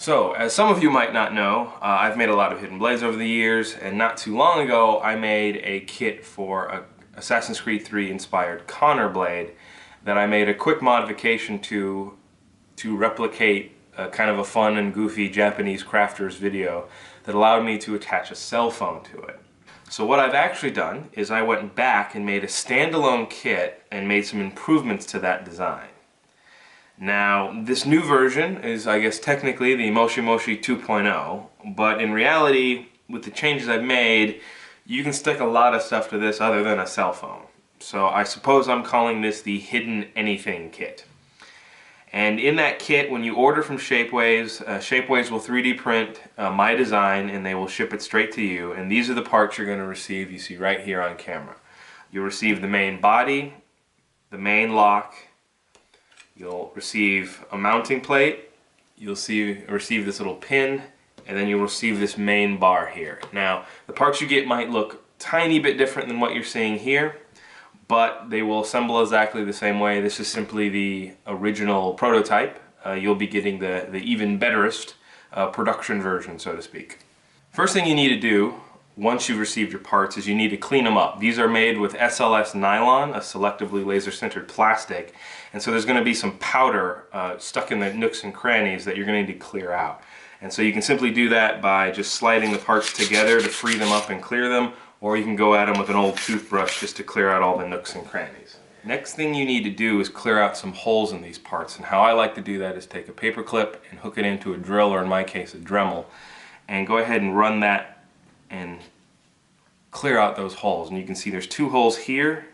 So, as some of you might not know, I've made a lot of hidden blades over the years, and not too long ago I made a kit for a Assassin's Creed 3 inspired Connor blade that I made a quick modification to replicate kind of a fun and goofy Japanese crafter's video that allowed me to attach a cell phone to it. So what I've actually done is I went back and made a standalone kit and made some improvements to that design. Now, this new version is, I guess, technically the Moshi Moshi 2.0, but in reality, with the changes I've made, you can stick a lot of stuff to this other than a cell phone. So I suppose I'm calling this the Hidden Anything kit. And in that kit, when you order from Shapeways, Shapeways will 3D print my design and they will ship it straight to you. And these are the parts you're going to receive, you see right here on camera. You'll receive the main body, the main lock, you'll receive a mounting plate, you'll receive this little pin, and then you'll receive this main bar here. Now, the parts you get might look tiny bit different than what you're seeing here, but they will assemble exactly the same way. This is simply the original prototype. You'll be getting the even betterest production version, so to speak. First thing you need to do once you've received your parts is you need to clean them up. These are made with SLS nylon, a selectively laser sintered plastic, and so there's going to be some powder stuck in the nooks and crannies that you're going to need to clear out. And so you can simply do that by just sliding the parts together to free them up and clear them, or you can go at them with an old toothbrush just to clear out all the nooks and crannies. Next thing you need to do is clear out some holes in these parts, and how I like to do that is take a paper clip and hook it into a drill, or in my case a Dremel, and go ahead and run that and clear out those holes. And you can see there's two holes here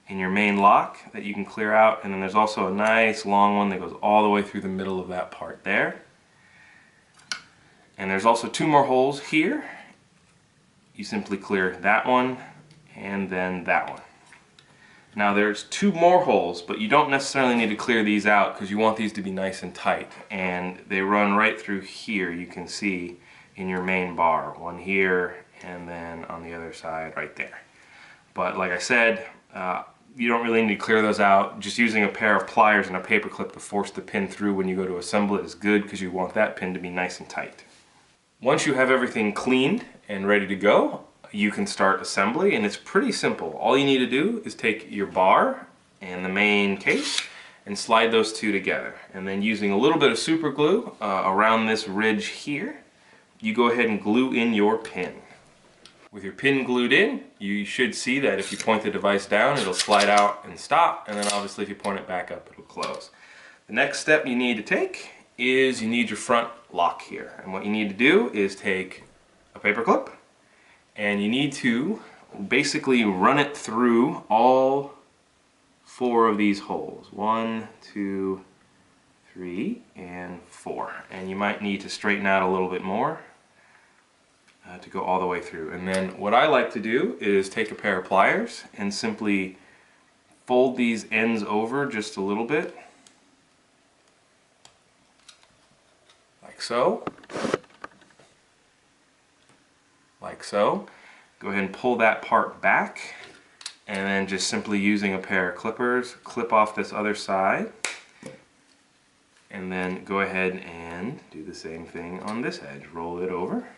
in your main lock that you can clear out, and then there's also a nice long one that goes all the way through the middle of that part there. And there's also two more holes here. You simply clear that one and then that one. Now there's two more holes, but you don't necessarily need to clear these out because you want these to be nice and tight, and they run right through here. You can see in your main bar, one here and then on the other side right there. But like I said, you don't really need to clear those out. Just using a pair of pliers and a paper clip to force the pin through when you go to assemble it is good, because you want that pin to be nice and tight. Once you have everything cleaned and ready to go, you can start assembly, and it's pretty simple. All you need to do is take your bar and the main case and slide those two together, and then using a little bit of super glue around this ridge here, you go ahead and glue in your pin. With your pin glued in, you should see that if you point the device down, it'll slide out and stop, and then obviously if you point it back up, it'll close. The next step you need to take is you need your front lock here, and what you need to do is take a paper clip and you need to basically run it through all four of these holes. 1, 2, 3, and 4. And you might need to straighten out a little bit more to go all the way through. And then what I like to do is take a pair of pliers and simply fold these ends over just a little bit, like so. Like so. Go ahead and pull that part back, and then just simply using a pair of clippers, clip off this other side, and then go ahead and do the same thing on this edge. Roll it over.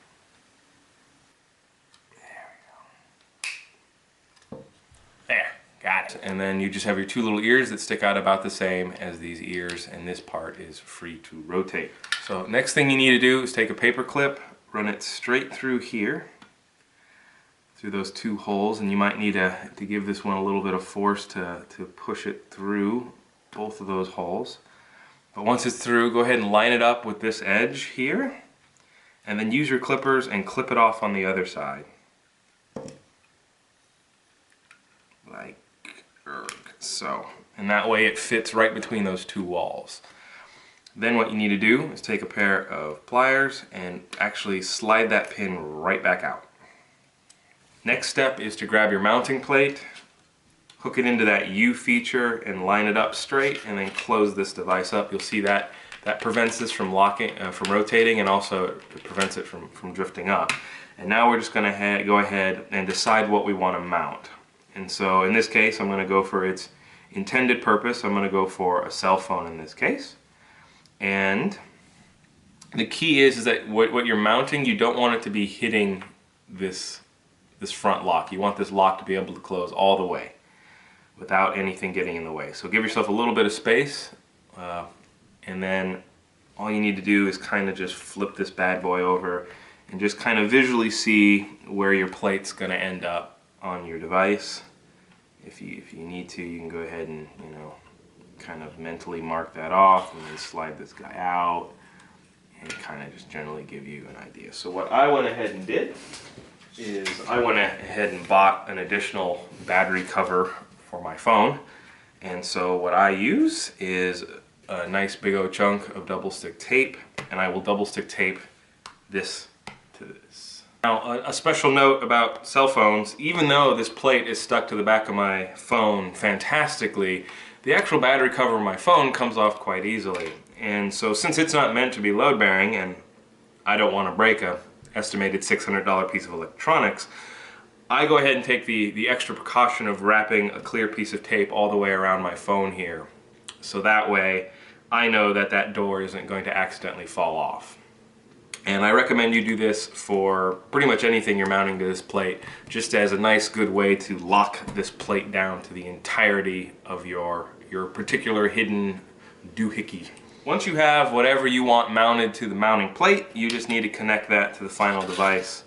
There, got it. And then you just have your two little ears that stick out about the same as these ears, and this part is free to rotate. So next thing you need to do is take a paper clip, run it straight through here, through those two holes, and you might need to give this one a little bit of force to push it through both of those holes. But once it's through, go ahead and line it up with this edge here, and then use your clippers and clip it off on the other side. Like so. And that way it fits right between those two walls. Then what you need to do is take a pair of pliers and actually slide that pin right back out. Next step is to grab your mounting plate, hook it into that U feature and line it up straight, and then close this device up. You'll see that prevents this from rotating, and also it prevents it from drifting up. And now we're just going to go ahead and decide what we want to mount. And so in this case, I'm going to go for its intended purpose. I'm going to go for a cell phone in this case. And The key is that what you're mounting, you don't want it to be hitting this front lock. You want this lock to be able to close all the way without anything getting in the way. So give yourself a little bit of space, and then all you need to do is kind of just flip this bad boy over and just kind of visually see where your plate's going to end up on your device. If you need to, you can go ahead and, you know, kind of mentally mark that off and then slide this guy out and kind of just generally give you an idea. So what I went ahead and did is I went ahead and bought an additional battery cover for my phone. And so what I use is a nice big old chunk of double stick tape, and I will double stick tape this to this. Now, a special note about cell phones: even though this plate is stuck to the back of my phone fantastically, the actual battery cover of my phone comes off quite easily. And so since it's not meant to be load bearing, and I don't want to break a estimated $600 piece of electronics, I go ahead and take the extra precaution of wrapping a clear piece of tape all the way around my phone here. So that way I know that that door isn't going to accidentally fall off. And I recommend you do this for pretty much anything you're mounting to this plate, just as a nice good way to lock this plate down to the entirety of your particular hidden doohickey. Once you have whatever you want mounted to the mounting plate, you just need to connect that to the final device.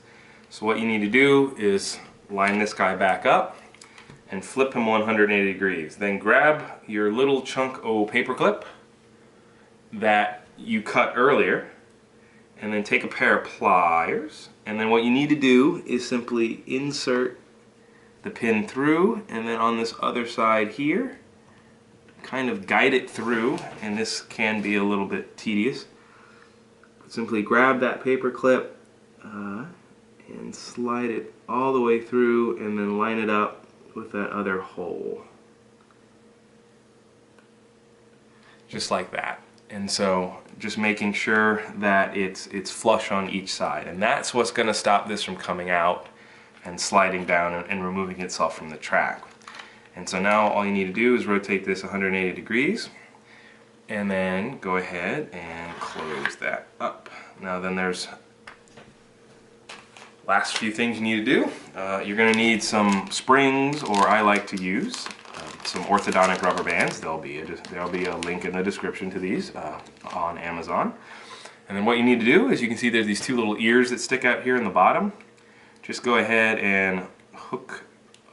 So what you need to do is line this guy back up and flip him 180 degrees. Then grab your little chunk of paper clip that you cut earlier, and then take a pair of pliers, and then what you need to do is simply insert the pin through, and then on this other side here, kind of guide it through, and this can be a little bit tedious. Simply grab that paper clip and slide it all the way through, and then line it up with that other hole. Just like that. And so just making sure that it's flush on each side, and that's what's going to stop this from coming out and sliding down and removing itself from the track. And so now all you need to do is rotate this 180 degrees and then go ahead and close that up. Now then, there's last few things you need to do. You're going to need some springs, or I like to use some orthodontic rubber bands. There'll be a link in the description to these on Amazon. And then what you need to do is, you can see there's these two little ears that stick out here in the bottom. Just go ahead and hook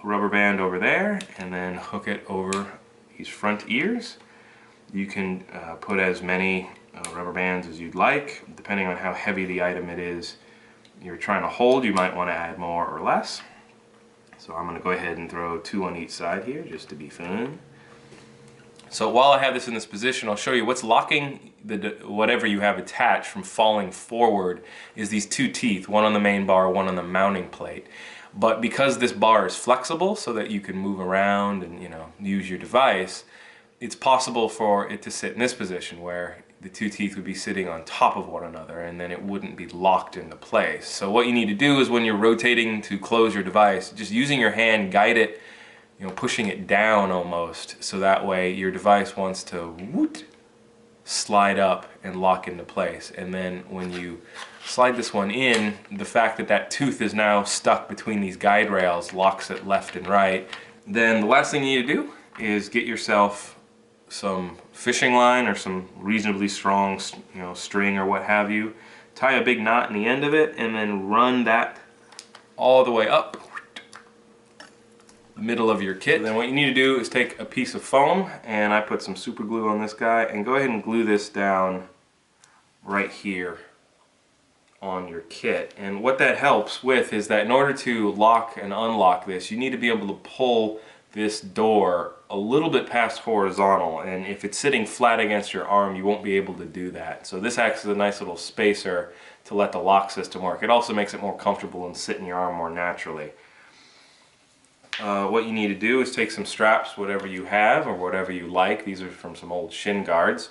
a rubber band over there, and then hook it over these front ears. You can put as many rubber bands as you'd like, depending on how heavy the item it is you're trying to hold. You might want to add more or less. So I'm going to go ahead and throw 2 on each side here, just to be fun. So while I have this in this position, I'll show you what's locking whatever you have attached from falling forward is these 2 teeth, one on the main bar, one on the mounting plate. But because this bar is flexible so that you can move around and, you know, use your device, it's possible for it to sit in this position where the 2 teeth would be sitting on top of one another, and then it wouldn't be locked into place. So what you need to do is, when you're rotating to close your device, just using your hand, guide it, you know, pushing it down almost, so that way your device wants to slide up and lock into place. And then when you slide this one in, the fact that that tooth is now stuck between these guide rails locks it left and right. Then the last thing you need to do is get yourself some fishing line or some reasonably strong, you know, string or what have you. Tie a big knot in the end of it, and then run that all the way up the middle of your kit. Then what you need to do is take a piece of foam, and I put some super glue on this guy, and go ahead and glue this down right here on your kit. And what that helps with is that in order to lock and unlock this, you need to be able to pull this door a little bit past horizontal, and if it's sitting flat against your arm, you won't be able to do that. So this acts as a nice little spacer to let the lock system work. It also makes it more comfortable and sit in your arm more naturally. What you need to do is take some straps, whatever you have or whatever you like. These are from some old shin guards.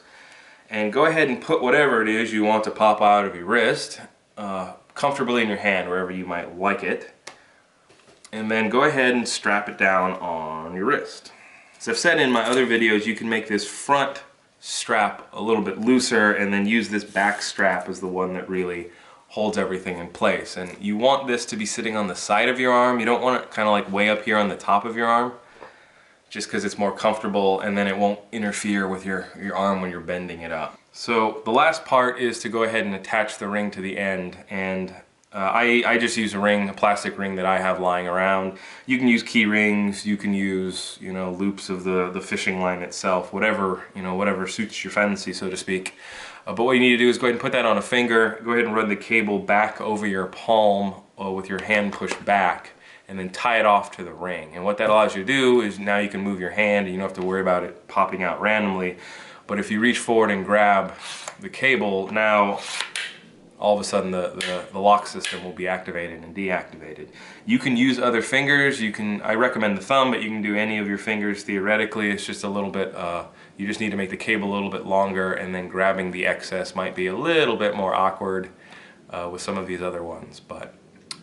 And go ahead and put whatever it is you want to pop out of your wrist comfortably in your hand, wherever you might like it. And then go ahead and strap it down on your wrist. As I've said in my other videos, you can make this front strap a little bit looser, and then use this back strap as the one that really holds everything in place. And you want this to be sitting on the side of your arm. You don't want it kind of like way up here on the top of your arm, just because it's more comfortable, and then it won't interfere with your arm when you're bending it up. So the last part is to go ahead and attach the ring to the end, and I just use a plastic ring that I have lying around. You can use key rings, you can use, you know, loops of the fishing line itself, whatever, you know, whatever suits your fancy, so to speak. But what you need to do is go ahead and put that on a finger, go ahead and run the cable back over your palm with your hand pushed back, and then tie it off to the ring. And what that allows you to do is now you can move your hand and you don't have to worry about it popping out randomly. But if you reach forward and grab the cable, now all of a sudden the lock system will be activated and deactivated. You can use other fingers. I recommend the thumb, but you can do any of your fingers theoretically. It's just a little bit, you just need to make the cable a little bit longer, and then grabbing the excess might be a little bit more awkward with some of these other ones, but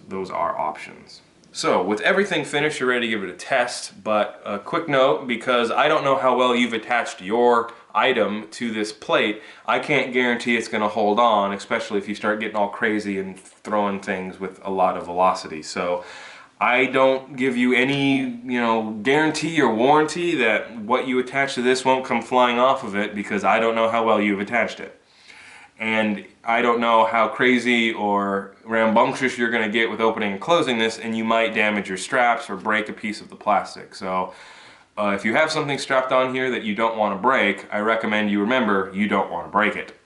those are options. So with everything finished, you're ready to give it a test, but a quick note, because I don't know how well you've attached your item to this plate, I can't guarantee it's going to hold on, especially if you start getting all crazy and throwing things with a lot of velocity. So I don't give you any, you know, guarantee or warranty that what you attach to this won't come flying off of it, because I don't know how well you've attached it. And I don't know how crazy or rambunctious you're going to get with opening and closing this, and you might damage your straps or break a piece of the plastic. So if you have something strapped on here that you don't want to break, I recommend you remember you don't want to break it.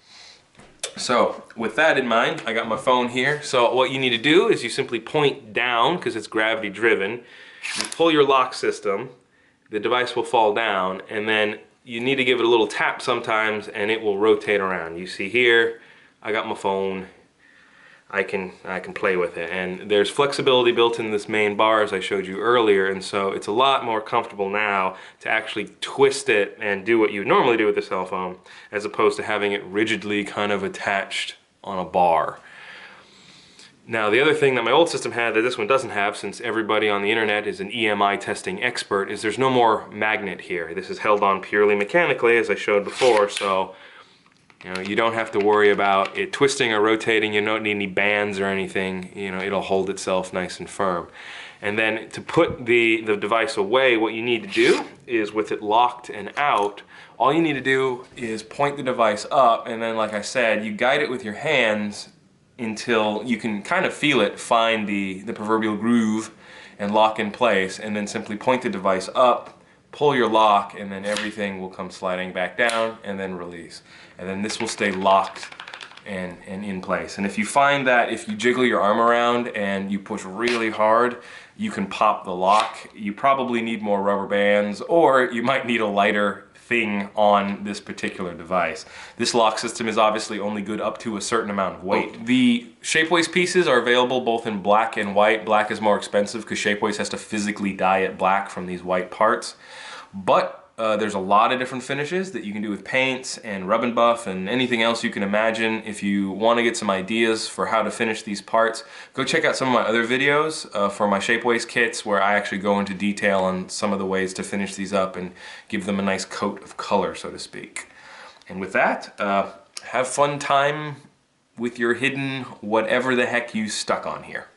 So with that in mind, I got my phone here. So what you need to do is you simply point down, because it's gravity driven. You pull your lock system, the device will fall down, and then you need to give it a little tap sometimes and it will rotate around. You see here, I got my phone. I can play with it, and there's flexibility built in this main bar as I showed you earlier, and so it's a lot more comfortable now to actually twist it and do what you normally do with the cell phone, as opposed to having it rigidly kind of attached on a bar. Now, the other thing that my old system had that this one doesn't have, since everybody on the internet is an EMI testing expert, is there's no more magnet here. This is held on purely mechanically, as I showed before, so you know, you don't have to worry about it twisting or rotating. You don't need any bands or anything. You know, it'll hold itself nice and firm. And then to put the device away, what you need to do is, with it locked and out, all you need to do is point the device up, and then, like I said, you guide it with your hands until you can kind of feel it find the proverbial groove and lock in place, and then simply point the device up, pull your lock, and then everything will come sliding back down, and then release. And then this will stay locked and in place. And if you find that if you jiggle your arm around and you push really hard, you can pop the lock, you probably need more rubber bands, or you might need a lighter thing on this particular device. This lock system is obviously only good up to a certain amount of weight. The Shapeways pieces are available both in black and white. Black is more expensive because Shapeways has to physically dye it black from these white parts. But there's a lot of different finishes that you can do with paints and rub and buff and anything else you can imagine. If you want to get some ideas for how to finish these parts, go check out some of my other videos for my Shapeways kits, where I actually go into detail on some of the ways to finish these up and give them a nice coat of color, so to speak. And with that, have fun time with your hidden whatever the heck you stuck on here.